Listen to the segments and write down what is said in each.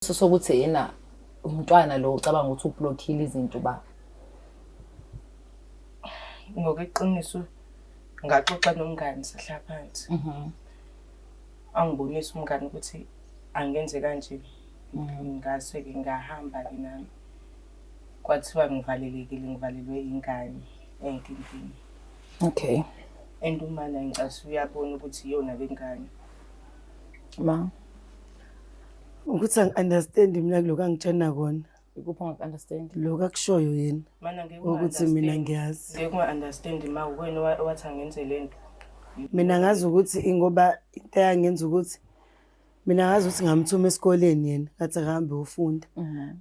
Sokuthi yena umntwana lo ucabanga ukuthi ublockile izinto ba Ngokweqiniso ngaxoxa nomngani sihlala phansi. Angibonisa umngani ukuthi angenze kanje. Ngase-ke ngahamba-ke nami. Kwathiwa ngivalelekile, ngivalelwe ingane enkingeni. okay And uma naye ngicase uyabona ukuthi iyona le ngane. ma Ukuthi angi-understand mina kuloko angitshena kona. ikuphi ongak-understand Lokho akushoyo yena. Mana ngeke Ukuthi mina ngiyazi. ngeke unga-understand ma wena wathi angenze lento. Mina ngazi ukuthi ingoba into eyangenza ukuthi mina ngazi ukuthi ngamthuma esikoleni yena kathi akahambe ufunda.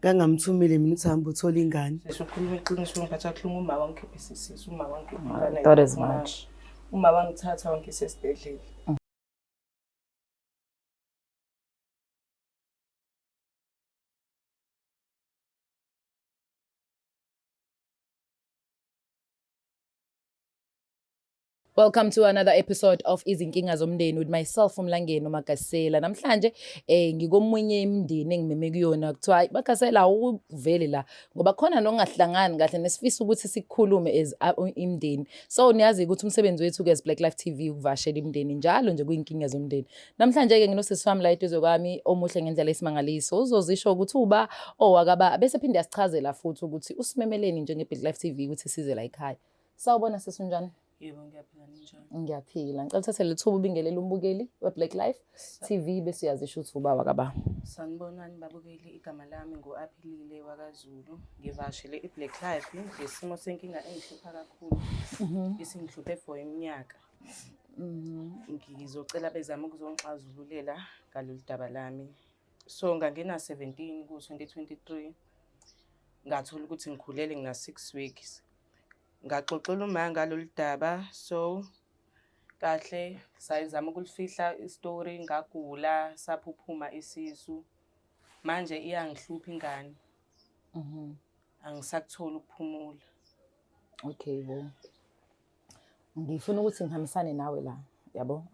Kangamthumile mina uthi hamba uthola ingane. Sesikhuluma iqiniso ngiphatha kabuhlungu uma wangikhipha isisiso, uma wangikhipha ingane. that is much. Uma wangithatha wangisa esibhedlela. Welcome to another episode of Izinkinga Zomndeni with myself uMlangeni uMagasela. Namhlanje ngikomunye imndeni engimeme kuyona kuthiwa Magasela uvele la ngoba khona nokungahlangani kahle nesifisa ukuthi sikhulume as imndeni. So niyazi ukuthi umsebenzi wethu ke as Black Life TV ukuvashela imndeni njalo nje kuyinkinga zomndeni. Namhlanje ke nginosisi wami la eduze kwami omuhle ngendlela esimangaliso. Uzozisho ukuthi uba owakaba bese phinde asichazela futhi ukuthi usimemeleni njenge Black Life TV ukuthi size la ekhaya. Sawubona sisi unjani? Yebo ngiyaphila ninjani? Ngiyaphila. Ngicela uthathe lethuba ubingelele umbukeli we Black Life TV bese uyazisho ukuthi uba wakaba. Sanibonani babukeli, igama lami ngo-Aphilile wakwaZulu. Ngivashele iBlack Life ngesimo senkinga engihlupha kakhulu. Isingihluphe for iminyaka. Ngizocela bezama ukuzongixazululela ngalolu daba lami. So ngangena 17 ku-2023. Ngathola ukuthi ngikhulele ngina 6 weeks. Ngaxoxela uma ngalolu daba, so kahle sayizama ukulifihla istory, ngagula saphuphuma isisu. Manje iyangihlupha ingane. Angisakutholi ukuphumula. Okay bo. Ngifuna ukuthi ngihambisane nawe la, yabo?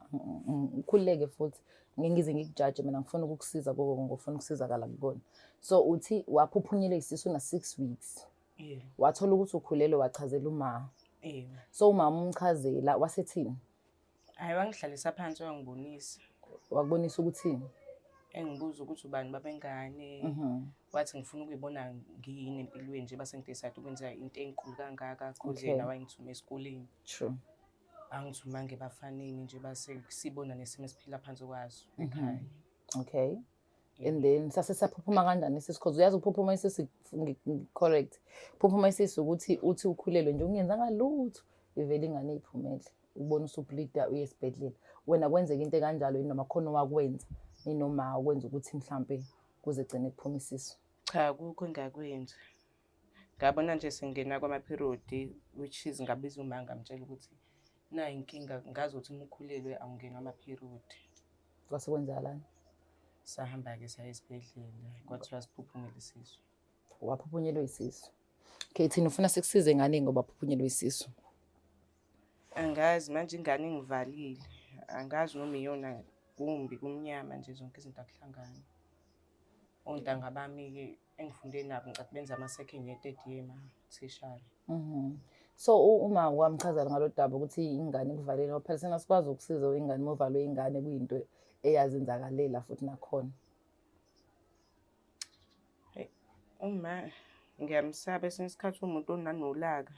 Ukhuleke futhi ngingize ngikujudge mina ngifuna ukukusiza konke ngofuna ukusizakala kukona. So uthi waphuphunyelwe isisu na 6 weeks. Yebo. Wathola ukuthi ukhulelwe wachazela uma. Yebo. So umama umchazela wasethini? Hayi wangihlalisa phansi wangibonisa. Wakubonisa ukuthini? Engibuza ukuthi ubani babengane. Wathi ngifuna ukuyibona ngiyini empilweni nje base ngidecide ukwenza into enkulu kangaka cause yena wayengithume esikoleni. True. Angithuma ngebafaneni nje base sibona nesimo esiphila phansi kwaso ekhaya. Okay. And then sasesaphuphuma kanjani isisu because uyazi uphuphuma isisu correct. Uphuphuma isisu ukuthi uthi ukhulelwe nje ungenza ngalutho ivele ingane iphumele. Ubona usubleeda uye esibhedlela. Wena kwenzeka into kanjalo noma khona wakwenza noma ukwenza ukuthi mhlambe kuze gcine kuphuma isisu. Cha kukho engakwenza. Ngabona nje singena kwama period which is ngabiza uma ngamtshela ukuthi na inkinga ngazi ukuthi umukhulelwe awungena ama period. Kwase kwenzakalani? Sahamba ke saya esibhedlela kwathiwa siphuphumele isisu. Waphuphunyelwe isisu. Okay, thina ufuna sikusize ngane ngoba waphuphunyelwe isisu. Angazi manje ingane ngivalile. Angazi noma iyona kumbi kumnyama nje zonke izinto akuhlangana. Ontanga bami ke engifunde nabo ngicathi benza ama second year third year ma thishara. So uma wamchazela ngalodaba ukuthi ingane kuvalele phela sena sikwazi ukusiza ingane movalwe ingane kuyinto eyazenzakalela futhi nakhona. Hey uma ngiyamsaba esesikhathi umuntu onanolaka.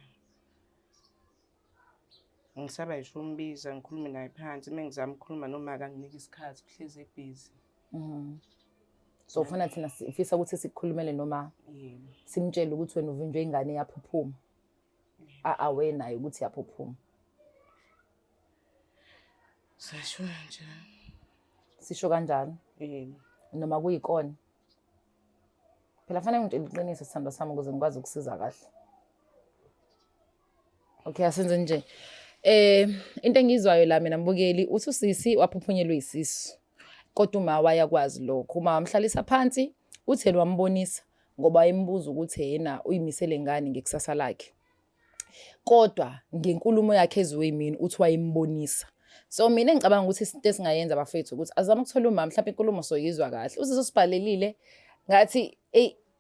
Ngisaba isho umbiza ngikhulume naye phansi mengizama ukukhuluma noma akanginike isikhathi uhlezi ebusy. So ufuna thina sifisa ukuthi sikukhulumele noma simtshele ukuthi wena uvinjwe ingane yaphuphuma. Awena ukuthi yaphuphuma. Sasho nje. Sisho kanjani? Noma kuyikona. Phela fanele ngitshele iqiniso sithando sami ukuze ngikwazi ukusiza kahle. Okay, asenze nje. Into engizwayo la mina mbukeli uthi usisi waphuphunyelwe isisu. Kodwa uma wayakwazi lokho uma wamhlalisa phansi uthi yena wambonisa ngoba ayembuza ukuthi yena uyimisele ngani ngekusasa lakhe. Kodwa ngenkulumo yakhe ezwe yimini uthi wayembonisa. So mina ngicabanga ukuthi isinto esingayenza bafethu ukuthi azama ukuthola umama mhlawumbe inkulumo soyizwa kahle. Uzizosibhalelile ngathi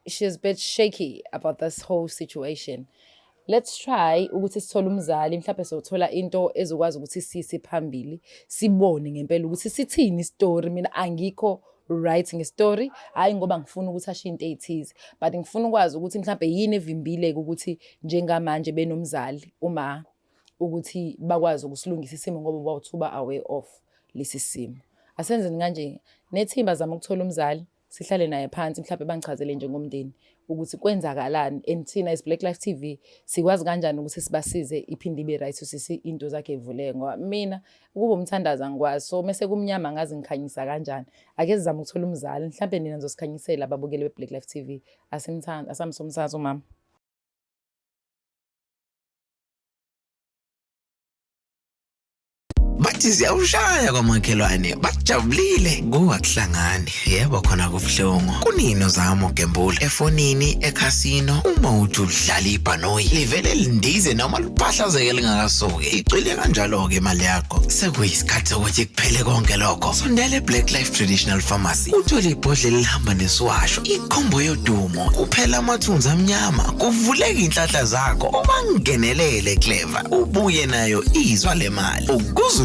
she's a bit shaky about this whole situation. Let's try ukuthi sithole umzali mhlawumbe sothola into ezokwazi ukuthi sise phambili sibone ngempela ukuthi sithini story. Mina angikho right ngestory, hayi ngoba ngifuna ukuthi asho into ezithize, but ngifuna ukwazi ukuthi mhlawumbe yini evimbile ukuthi njengamanje benomzali uma ukuthi bakwazi ukusilungisa isimo ngoba bawuthuba aware of lesi simo. Asenzeni kanje, nethimba zama ukuthola umzali, sihlale naye phansi mhlawumbe bangichazele njengomndeni ukuthi kwenzakalani, and thina as Black Life TV sikwazi kanjani ukuthi sibasize iphinde ibe right usisi into zakhe evuleke. Ngoba mina ukuba umthandazo angikwazi, so mase kumnyama ngazi ngikhanyisa kanjani. Ake sizame ukuthola umzali mhlawumbe nina nizosikhanyisela ababukeli be Black Life TV. Asimthanda asamsomsazo mama. Bathi ziyawushaya kwamakhelwane bajabulile kungakuhlangani. Yebo khona kubuhlungu. Kunino zamo gembula efonini ekhasino uma uthi udlala ibhanoyi livele lindize noma liphahlazeke lingakasuki. Icwile kanjalo ke imali yakho. Sekuyisikhathi sokuthi kuphele konke lokho. Sondela Black Life Traditional Pharmacy. Uthole ibhodlela elihamba nesiwasho, ikhombo yodumo, kuphela amathunzi amnyama, kuvuleka inhlahla zakho. Uma ngenelele Clever ubuye nayo izwa lemali.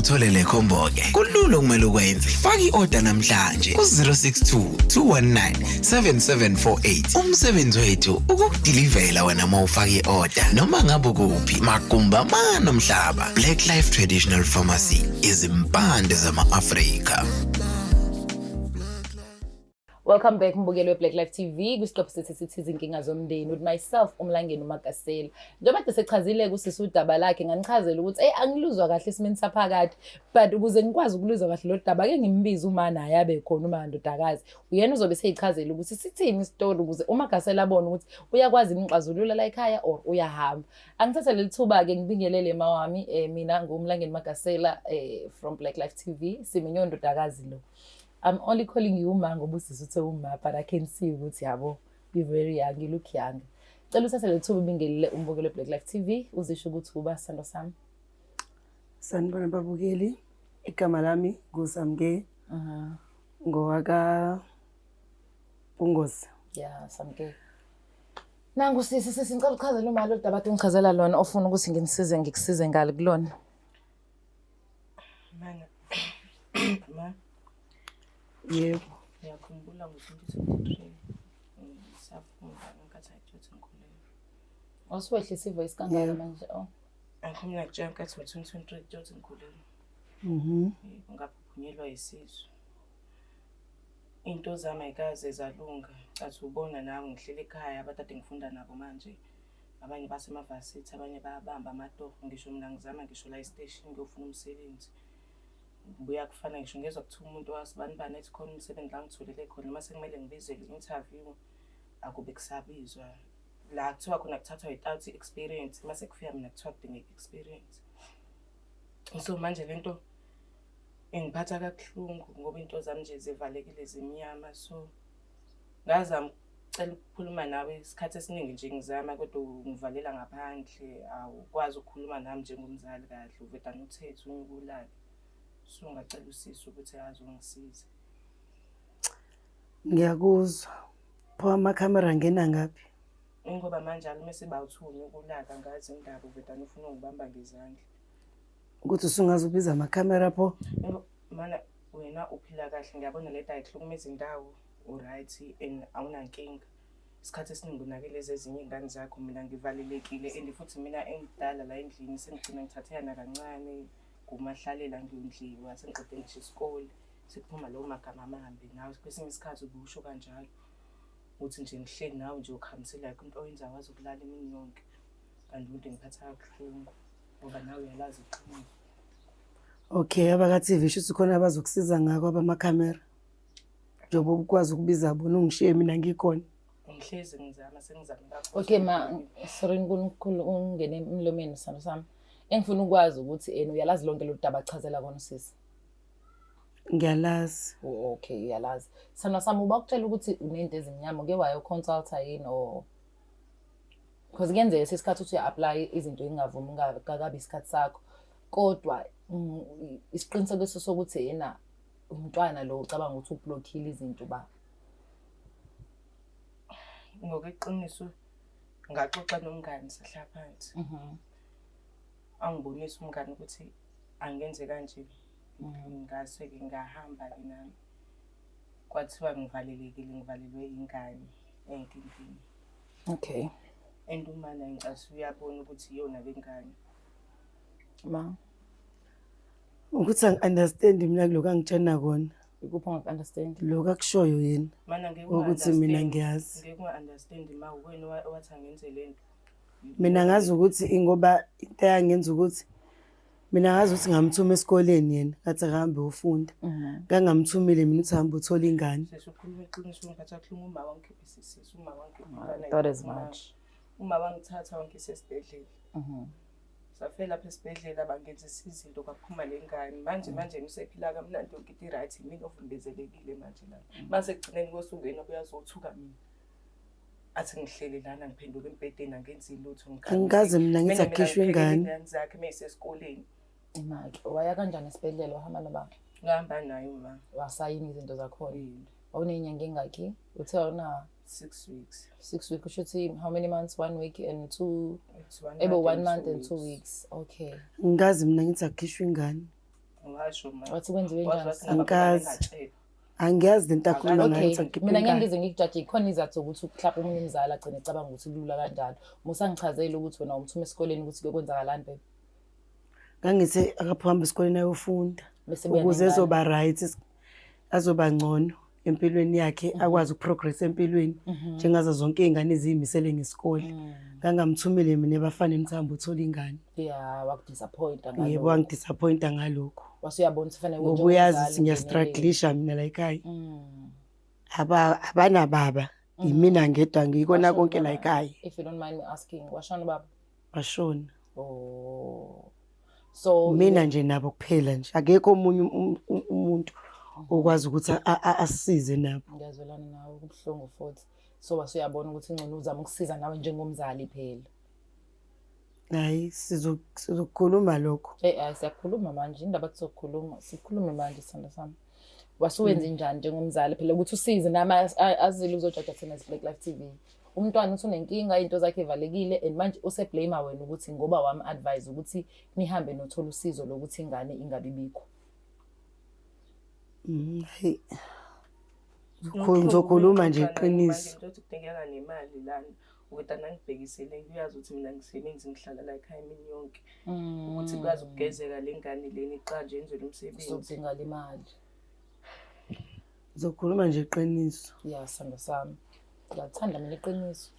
Uthole le combo ke kulula kumele ukwenze. Faka i-order namhlanje ku 062 219 7748. Umsebenzi wethu ukukudilivela wena mawufaka i-order noma ngabe kuphi magumba nomhlaba. Black Life Traditional Pharmacy, izimpande zama-Afrika. Welcome back mbukeli we Black Life TV kwisitophu sithi izinkinga zomndeni with myself uMlangeni uMagasela. Njengoba kade sechazile kusisi udaba lakhe nganichazela ukuthi angiluzwa kahle isimeni saphakade, but ukuze ngikwazi ukuluzwa kahle lo daba ake ngimbize uma naye abe khona uma ndodakazi. Uyena uzobe seyichazela ukuthi sithini istory ukuze uMagasela abone ukuthi uyakwazi imixazulula la ekhaya or uyahamba. Angithatha leli thuba ke ngibingelele mawami mina ngumlangeni uMagasela from Black Life TV. Siminyo ndodakazi lo. I'm only calling you uma ngoba usisuthe uma, but I can see ukuthi yabo you very young, you look young. Cela uthathe le thuba ubingelele umbukelo Black Life TV uzisho ukuthi uba sando sami. Sanibona babukeli, igama lami nguSamke. Ngowaka Bungozi. Yeah, Samke. Nangu sisi ngicela uchazele uma lo daba ungichazela lona ofuna ukuthi nginisize ngikusize ngale kulona. Mana. Ma. Yebo. Ngiyakhumbula ngo-2023 safunda ngenkathi ayithuthi ngikhulelwe. Oswehlisa ivoice kangaka manje Angikhumbula nje ngenkathi ngo-2023 ngithuthi ngikhulelwe. Ngaphuphunyelwa yisisu. Into zami ayikaze zalunga. Cathi ubona nawe ngihlele ekhaya abatade ngifunda nabo manje. Abanye basemavasithi, abanye bayabamba amatoho, ngisho mina ngizama ngisho la e-station ngiyofuna umsebenzi. Buya kufana ngisho ngezwe kuthiwa umuntu wasibani ethi khona umsebenzi la ngitholele khona mase kumele ngibizele i-interview akube kusabizwa la kuthiwa khona kuthathwa without experience mase kufika mina kuthiwa kudinga experience. So manje lento ingiphatha kabuhlungu ngoba into zami nje zivalekile zimnyama, so ngazama ucela ukukhuluma nawe isikhathi esiningi nje ngizama kodwa ungivalela ngaphandle, awukwazi ukukhuluma nami njengomzali kahle, uvedana uthethe unyukulala. So ngicela usisi ukuthi azongisiza. Ngiyakuzwa. Pho amakhamera angena ngapi? Ngoba manje alumese bawuthunye ukulaka ngazi indaba uvedana ufuna ungibamba ngezandla. Ukuthi usungaze ubiza amakhamera pho? Mana wena uphila kahle, ngiyabona le ayihlukumeza indawo uright and awunankinga. Isikhathi esiningi unakeleza ezinye izingane zakho, mina ngivalelekile and futhi mina engidala la endlini sengigcina ngithathena kancane. Kumahlalela ngiyondliwa sengiqede ngisho isikole sekuphuma lo magama amambi nawe kwesinye isikhathi ubusho kanjalo uthi nje ngihleli nawe nje ukhamisela yakho into oyenza wazi ukulala imini yonke kanti into ngiphatha kabuhlungu ngoba nawe uyalazi iqiniso. Okay, abaka TV shuthi khona abazokusiza ngako abamakhamera. Njengoba ukwazi ukubiza bona ungishiye mina ngikhona. Ngihlezi ngizama sengizama kakhulu. Okay ma, sorry nkulunkulu ungene emlomeni sando sami. Engifuna ukwazi ukuthi uyalazi lonke lo daba achazela kona usisi. Ngiyalazi. Okay, uyalazi. Sana sami ubakutshela ukuthi unento ezimnyama ke wayo consulta yini or because kuyenzeka isikhathi uthi uya-apply izinto ingavumi ngakabi isikhathi sakho. Kodwa isiqiniseko sokuthi yena umntwana lo ucabanga ukuthi ublockile izinto ba. Ngokweqiniso ngaxoxa nomngani sahlala phansi. Angibonisa umngani ukuthi angenze kanje. Ngase-ke ngahamba-ke nami. Kwathiwa ngivalelekile, ngivalelwe ingane enkingeni. Okay. And uma naye ngicase uyabona ukuthi iyona le ngane. Ma, ukuthi angi-understand mina kuloko angitshena kona. ikuphi ongak-understand? Lokho akushoyo yena. Mana ngeke Ukuthi mina ngiyazi. ngeke unga-understand ma wena wathi angenze lento. Mina ngazi ukuthi ingoba into eyangenza ukuthi mina ngazi ukuthi ngamthuma esikoleni yena kathi akahambe ufunda. Ngangamthumile mina ukuthi hambe uthola ingane. Sesikhuluma iqiniso ngathi akhuluma uma wangikhipha isisiso, uma That is much. Uma wangithatha wangise esibhedlela. Safela lapha esibhedlela bangenza izinto kwaphuma lengane. Manje ngisephila kamnandi yonke into right, mina ovumbezelekile manje la. Mase kugcineni kosuku yena uyazothuka mina. Athi ngihlele lana ngiphenduka empedeni angenzi lutho ngikhala. Angikaze mina ngithi akhishwe ingane. Ingane zakhe mesesikoleni. Imaki, waya kanjani esibhedlela wahamba nobaba? Ngihamba nayo ma. Wasayini izinto zakhona? Wawuney'nyanga engakhi? Uthe wawuna 6 weeks. 6 weeks, kusho ukuthi how many months? 1 week and 2, It's 1 1 month and 2 weeks. Okay. Angikaze mina ngithi akhishwe ingane. Ngisho ma. Wathi kwenziwe njani? Angikazi. Angiyazi lento akhuluma ngayo ukuthi Okay, akhiphe mina ngeke ingane. ngize ngikujaje khona izathu ukuthi mhlawumbe omunye umzali agcine ecabanga ukuthi kulula kanjalo. Musangichazela ukuthi wena umthuma esikoleni ukuthi kuyokwenzakalani babe. Ngangithi akaphamba esikoleni ayofunda Bese buya ukuze nengane. ezoba right, azoba ngcono empilweni yakhe, akwazi ukuprogress empilweni njengazo zonke izingane eziyimisele ngesikole. Ngangamthumile mina ebafaneni ukuthi uthola ingane. Yeah, wakudisappoint Yebo, ngalokho. wangidisappointa ngalokho. Wasuyabona ukuthi fanele Ngoba uyazi ukuthi ngiyastrugglisha mina la ekhaya. Abana baba, yimina ngedwa ngikona konke la ekhaya. If you don't mind me asking, washona baba? Bashona. Oh. So Mina nje nabo kuphela nje. Akekho omunye umuntu okwazi ukuthi asisize nabo. ngiyazwelana nawe kubuhlungu futhi. So wasuyabona ukuthi ingcono uzama ukusiza nawe njengomzali phela. Hayi sizokhuluma lokho. Siyakhuluma manje indaba kuzokhuluma sikhulume manje sithanda sami. Wasuwenza njani njengomzali phela ukuthi usize nama azile uzojaja thina Black Life TV. Umntwana uthi unenkinga into zakhe evalekile and manje useblame wena ukuthi ngoba wami advise ukuthi nihambe nothola usizo lokuthi ingane ingabi bikho. Hey. Ngizokhuluma nje iqiniso. Ngizothi kudingeka nemali lana ukuthi angibhekisele uyazi ukuthi mina ngisebenzi ngihlala la ekhaya imini yonke. Ukuthi kwazi ukugezeka lengane leni iqanje yenzele umsebenzi. Sokudinga imali. Ngizokhuluma nje iqiniso. Yeah, sithanda sami. Ngiyathanda mina iqiniso.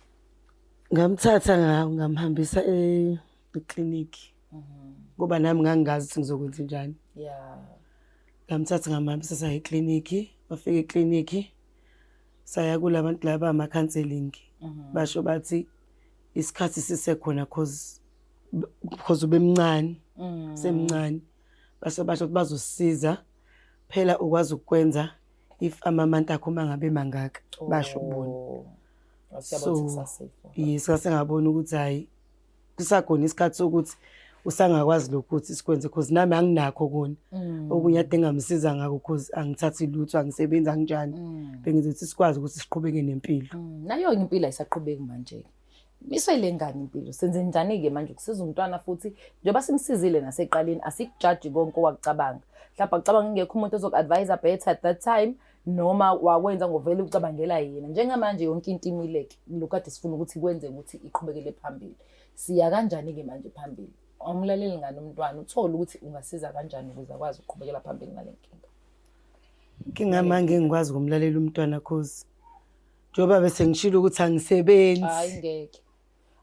Ngamthatha ngamhambisa ekliniki. Ngoba nami ngangazi ukuthi ngizokwenza njani. Yeah. Ngamthatha ngamhambisa saya ekliniki, wafika ekliniki. Saya kulabantu laba ama counseling. Basho bathi isikhathi sisekhona because ubemncane, semncane. Basho bazosiza phela ukwazi ukwenza if amamonth akho mangabe mangaka basho kubona. Wasiyabona safe. Yes, ngabona ukuthi hayi kusakhona isikhathi sokuthi usangakwazi lokho ukuthi sikwenze because nami anginakho kona. Okunye ade ngamsiza ngakho because angithathi lutho angisebenza kanjani. Bengizothi sikwazi ukuthi siqhubeke nempilo. Nayo impilo ayisaqhubeki manje. Miswele ngani impilo? Senze njani ke manje ukusiza umntwana futhi njengoba simsizile naseqaleni asikujaji konke owakucabanga. Mhlawumbe acabanga ngekho umuntu ozoku-advise better at that time noma wakwenza ngovele ucabangela yena. Njengamanje yonke into imileke lokade sifuna ukuthi kwenze ukuthi iqhubekele phambili. Siya kanjani ke manje phambili? Umlaleli ngani umntwana uthola ukuthi ungasiza kanjani ukuze akwazi ukuqhubekela phambili ngalenkinga. Inkinga manje ngikwazi ukumlalela umntwana cause njoba bese ngishilo ukuthi angisebenzi. Hayi ngeke.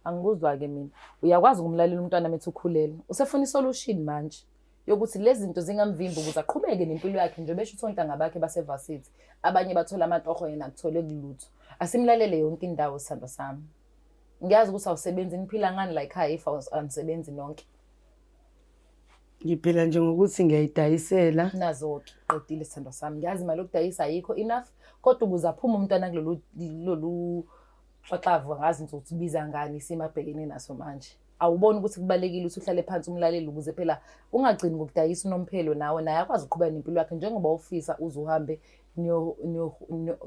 Angikuzwa ke mina. Uyakwazi ukumlalela umntwana methu ukhulela. Usefuna isolution manje yokuthi lezi zinto zingamvimba ukuze aqhubeke nempilo yakhe nje besho uthonta ngabakhe basevasithi. Abanye bathola amatoho yena akuthole kulutho. Asimlalele yonke indawo sithando sami. Ngiyazi ukuthi awusebenzi niphila ngani la ekhaya if awusebenzi nonke. Ngiphila nje ngokuthi ngiyayidayisela. Nazo-ke qedile sithando sami. Ngiyazi imali yokudayisa ayikho enough kodwa ukuze aphuma umntwana kulolu xaxavu ngazi ukuthi ubiza ngani isimo abhekene naso manje. Awuboni ukuthi kubalekile ukuthi uhlale phansi umlaleli ukuze phela ungagcini ngokudayisa unomphelo nawe naye akwazi ukuqhubeka nempilo yakhe njengoba ufisa uze uhambe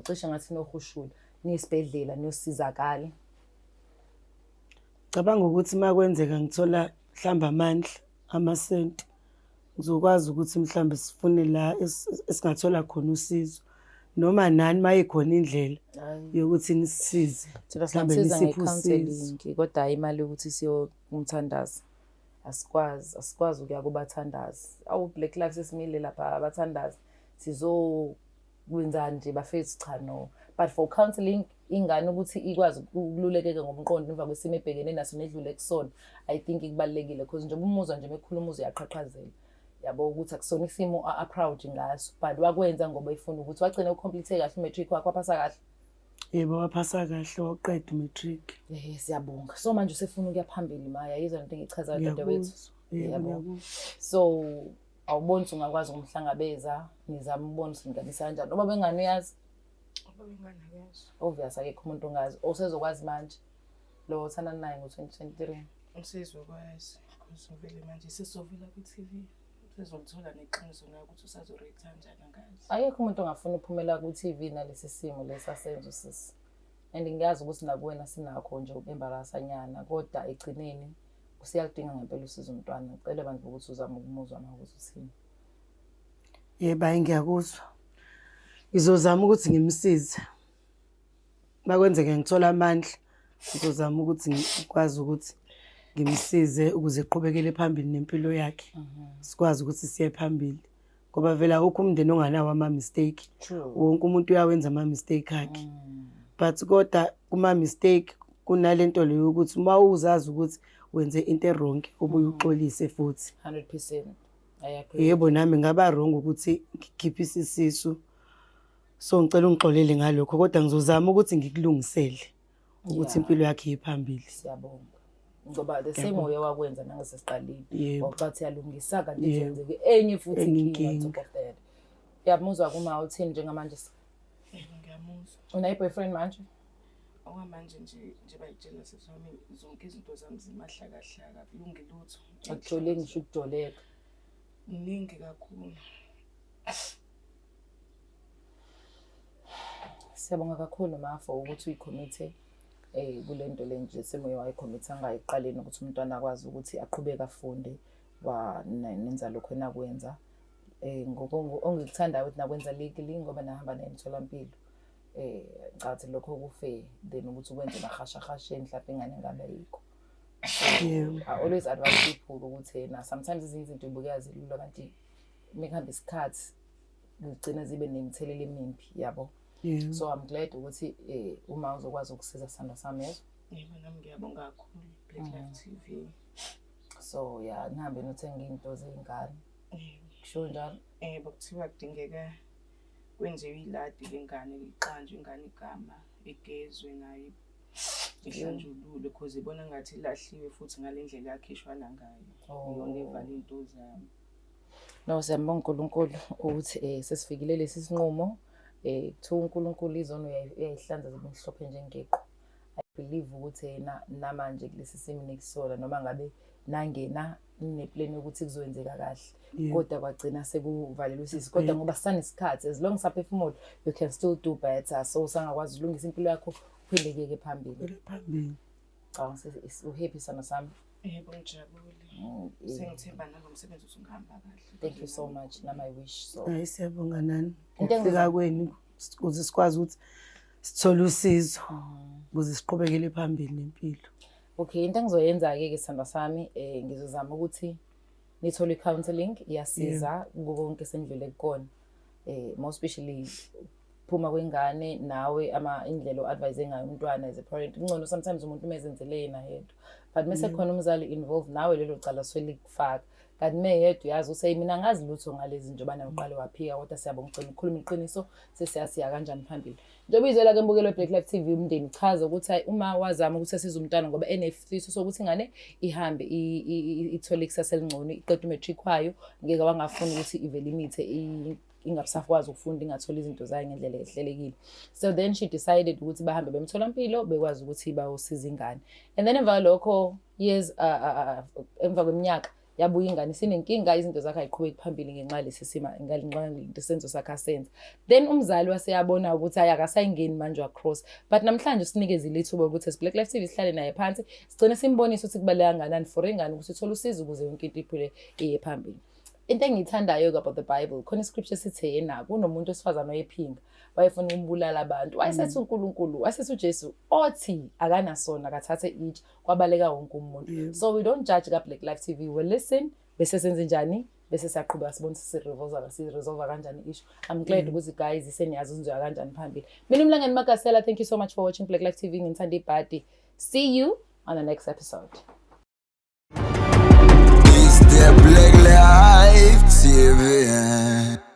cishe ngathi nohushula. nisibhedlela niyosizakala? Cabanga ukuthi makwenzeka ngithola mhlamba amandla amasenti ngizokwazi ukuthi mhlambe sifune la esingathola khona usizo noma nani mayikhona indlela yokuthi nisisize Thina mhlambe singamsiza nisiphe usizo. nge-counselling kodwa hayi imali yokuthi siyomthandaza. Asikwazi ukuya kubathandazi. Black Lives sesimile lapha abathandazi sizokwenza nje bafethu cha no. But for counselling ingane ukuthi ikwazi ukululekeka ngomqondo emva kwesimo ebhekene naso nedlule kusona, I think kubalekile because nje umuzwa nje mekhuluma uyaqhaqhazela. Yabo ukuthi akusona isimo a-proud ngaso, but wakwenza ngoba efuna ukuthi wagcina ucomplete kahle i-matric wakhe waphasa kahle. Yebo waphasa kahle waqeda i-matric. Siyabonga. So manje usefuna ukuya phambili Maya, yizwa into engichazayo dadewethu. Yebo. So awuboni ukuthi ungakwazi ukumhlangabeza nizama ubona ukuthi ninganisa kanjani noma bengani uyazi? Obvious akekho umuntu ongazi. Usezokwazi manje lo othanda naye ngo-2023. Usezokwazi because vele manje sesovela ku-TV. Usezolithola neqiniso nayo ukuthi usazorate kanjani angazi. Ayekho umuntu ongafuna uphumela ku-TV nalesi simo lesasenzo sisi. And ngiyazi ukuthi nakuwena sinakho nje ukembarasanyana kodwa egcineni usiyalidinga ngempela usizo umntwana. Ngicela bandla ukuthi uzame ukumuzwa nawe ukuthi uthini. Yebo ngiyakuzwa. Ngizozama ukuthi ngimsize. Makwenzeke ngithola amandla ngizozama ukuthi ngikwazi ukuthi ngimsize ukuze iqhubekele phambili nempilo yakhe. Sikwazi ukuthi siye phambili. Ngoba vela akukho umndeni onganawo ama-mistake. Wonke umuntu uyawenza ama-mistake akhe. But kodwa kuma-mistake kunalento leyo ukuthi uma uzazi ukuthi wenze into wrong ubuye uxolise futhi. 100%. I agree. Yebo nami ngaba wrong ukuthi ngikhiphe isisu. So ngicela ungixolele ngalokho kodwa ngizozama ukuthi ngikulungisele ukuthi impilo yakhe iphambili. Siyabonga. Ngoba the same way wakwenza nangasesiqaleni. Waqathi yalungisa kanti Yebo. kwenzeke enye futhi Inkinga. inkinga top of that. Uyamuzwa kuma uthini njengamanje? Ngiyamuzwa. Una-boyfriend manje? Okwamanje nje bayitshela sesami zonke izinto zami zimahlakahlaka kulunge lutho. Akujoleki ngisho ukujoleka. Iningi kakhulu. Siyabonga kakhulu Mafo ukuthi uyikhomithe kule nto le nje semoya wayikhomitha ngayiqaleni ukuthi umntwana akwazi ukuthi aqhubeke afunde nenza lokho enakwenza. Ongikuthandayo ukuthi nakwenza legally ngoba nahamba nemtholampilo. Ngathi lokho kufair then ukuthi ukwenze mahashahasheni mhlawumbe ingane ngabe ayikho. I always advise people ukuthi sometimes izinto ibuka zilula kanti mekuhamba isikhathi ngigcina zibe nemthelelo emimbi yabo. So I'm glad ukuthi uma uzokwazi ukusiza sanda sami yezo. Yebo nami ngiyabonga kakhulu Black Life TV. So nihambe nothenga into zezingane. Kusho njalo. Bakuthiwa kudingeka kwenziwe iladi lengane liqanjwe ingane igama igezwe nayo ihlanjululwe because ibona ngathi ilahliwe futhi ngalendlela yakhishwana ngayo. Iyona evala into zami. No siyambonga uNkulunkulu ukuthi sesifikile lesi sinqumo. Kuthiwa uNkulunkulu izono uyayihlanza zibe mhlophe njengeqhwa. I believe ukuthi namanje kulesi simo nekisola noma ngabe nangena neplan ukuthi kuzokwenzeka kahle kodwa kwagcina sekuvalelwe sisi kodwa ngoba sisanesikhathi as long saphefumula you can still do better so usangakwazi ukulungisa impilo yakho uphilekeke phambili. Cha uhappy sana sami. Yebo ngijabule. Sengithemba nalomsebenzi usungihamba kahle. Thank you so much nama I wish so. Hayi siyabonga nani. Ukufika kwenu ukuze sikwazi ukuthi sithole usizo ukuze siqhubekele phambili nempilo. Okay, into engizoyenza ke sithanda sami ngizozama ukuthi nithole counseling iyasiza konke sendlule kukona. More especially phuma kwengane nawe indlela o-advise ngayo umntwana as a parent. Ngcono sometimes umuntu umezenzele yena yedwa. But mase khona umzali involved nawe lelo cala sweli kufaka. Kanti meyedwa uyazi usay mina ngazi lutho ngalezi nje bana uqale waphika kodwa siyabonga ugcina ukukhuluma iqiniso sesiyasiya kanjani phambili. Njengoba izela ke mbukelo Black Life TV umndeni chaza ukuthi uma wazama ukuthi asize umntwana ngoba enesifiso sokuthi ingane ihambe ithole ikusasa elingcono iqeda imatric kwayo ngeke wangafuna ukuthi ivele imithe ingabusafwazi ukufunda ingathola izinto zayo ngendlela ehlelekile. So then she decided ukuthi bahambe bemtholampilo bekwazi ukuthi bawusiza ingane. And then emva lokho years emva kweminyaka yabuya ingane sinenkinga izinto zakhe ayiqhubeki phambili ngenxa yalesi sima ngenxa senzo sakhe asenza. Then umzali waseyabona ukuthi hayi akasayingeni manje wa-cross, but namhlanje usinikezile ithuba ukuthi Black Life TV sihlale naye phansi sigcine simbonise ukuthi kubaleka kangakanani for ingane ukuthi ithole usizo ukuze yonke into iphile iye phambili. Into engiyithandayo about the Bible, khona iscripture sithi yena kunomuntu wesifazane oyephinga wayefuna ukubulala abantu, wayesethi uNkulunkulu, wayesethi uJesu othi akanasona akathathe each kwabaleka wonke umuntu. So we don't judge ka-Black Life TV, we listen bese senze njani bese siyaqhubeka sibone si-resolve kanjani issue. I'm glad ukuthi guys iseniyazi uzenziwa kanjani phambili. Mina uMlangeni Makasela, thank you so much for watching Black Life TV. Ngithanda ibhadi. See you on the next episode. It's the Black Life TV.